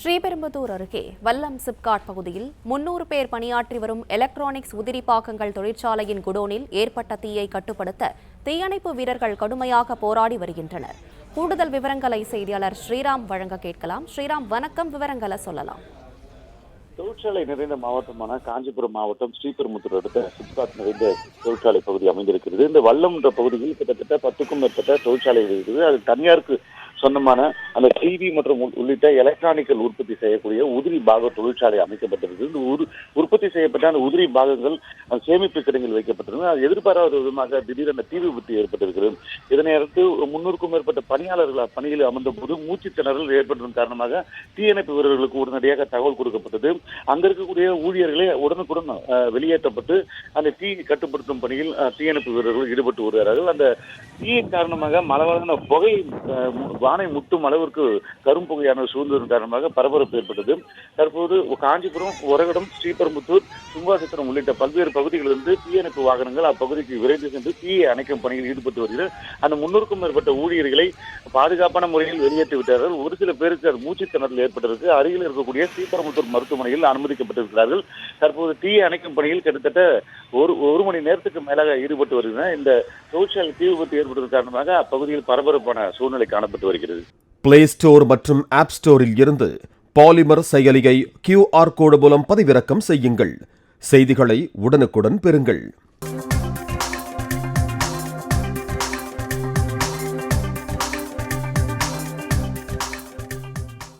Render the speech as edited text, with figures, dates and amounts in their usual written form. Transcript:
ஸ்ரீபெரும்புதூர் அருகே வல்லம் சிப்காட் பகுதியில் 300 பேர் பணியாற்றி வரும் எலக்ட்ரானிக்ஸ் உதிரிப்பாகங்கள் தொழிற்சாலையின் குடோனில் ஏற்பட்ட தீயை கட்டுப்படுத்த தீயணைப்பு வீரர்கள் கடுமையாக போராடி வருகின்றனர். கூடுதல் விவரங்களை செய்தியாளர் ஸ்ரீராம் வழங்க கேட்கலாம். ஸ்ரீராம், வணக்கம். விவரங்களை சொல்லலாம். தொழிற்சாலை நிறைந்த மாவட்டமான காஞ்சிபுரம் மாவட்டம் ஸ்ரீபெரும்புதூர் அடுத்த சிப்காட் நிறைந்த தொழிற்சாலை பகுதி அமைந்திருக்கிறது. இந்த வல்லம் என்ற பகுதியில் கிட்டத்தட்ட 10க்கும் மேற்பட்ட தொழிற்சாலைகள் இருக்குது. அது தனியாருக்கு சொந்தமான அந்த டிவி மற்றும் உள்ளிட்ட எலக்ட்ரானிக்கல் உற்பத்தி செய்யக்கூடிய உதிரி பாக தொழிற்சாலை அமைக்கப்பட்டிருக்கு. இந்த உற்பத்தி செய்யப்பட்ட அந்த உதிரி பாகங்கள் சேமிப்பு கிடங்கில் வைக்கப்பட்டிருக்கு. அது எதிர்பாராத விதமாக திடீரென தீ விபத்து ஏற்பட்டிருக்கிறது. இதனை அடுத்து 300க்கும் மேற்பட்ட பணியாளர்கள் பணியில் அமர்ந்த போது மூச்சு திணறல் ஏற்பட்டதன் காரணமாக தீயணைப்பு வீரர்களுக்கு உடனடியாக தகவல் கொடுக்கப்பட்டது. அங்க இருக்கக்கூடிய ஊழியர்களே உடனுக்குடன் வெளியேற்றப்பட்டு அந்த தீ கட்டுப்படுத்தும் பணியில் தீயணைப்பு வீரர்கள் ஈடுபட்டு வருகிறார்கள். அந்த தீயின் காரணமாக மளவான புகை வானை முட்டும் அளவிற்கு கரும்புகையான சூழ்ந்ததன் காரணமாக பரபரப்பு ஏற்பட்டது. தற்போது காஞ்சிபுரம், ஒரகடம், ஸ்ரீபெரும்புதூர், சுங்காசித்திரம் உள்ளிட்ட பல்வேறு பகுதிகளிலிருந்து தீயணைப்பு வாகனங்கள் அப்பகுதிக்கு விரைந்து சென்று தீயை அணைக்கும் பணியில் ஈடுபட்டு வருகிறது. அந்த 300க்கும் மேற்பட்ட ஊழியர்களை பாதுகாப்பான முறையில் வெளியேற்றி விட்டார்கள். ஒரு சில பேருக்கு மூச்சு திணறல் ஏற்பட்டிருக்கு. அருகில் இருக்கக்கூடிய ஸ்ரீபெரும்புதூர் மருத்துவமனையில் அனுமதிக்கப்பட்டிருக்கிறார்கள். தற்போது தீயை அணைக்கும் பணியில் கிட்டத்தட்ட ஒரு மணி நேரத்துக்கு மேலாக ஈடுபட்டு வருகின்றனர். இந்த தொழிற்சாலை தீ விபத்து ஏற்பட்டதன் காரணமாக அப்பகுதியில் பரபரப்பான சூழ்நிலை காணப்பட்டு வருகிறது. பிளே ஸ்டோர் மற்றும் ஆப் ஸ்டோரில் இருந்து பாலிமர் செயலியை QR கோடு மூலம் பதிவிறக்கம் செய்யுங்கள். செய்திகளை உடனுக்குடன் பெறுங்கள்.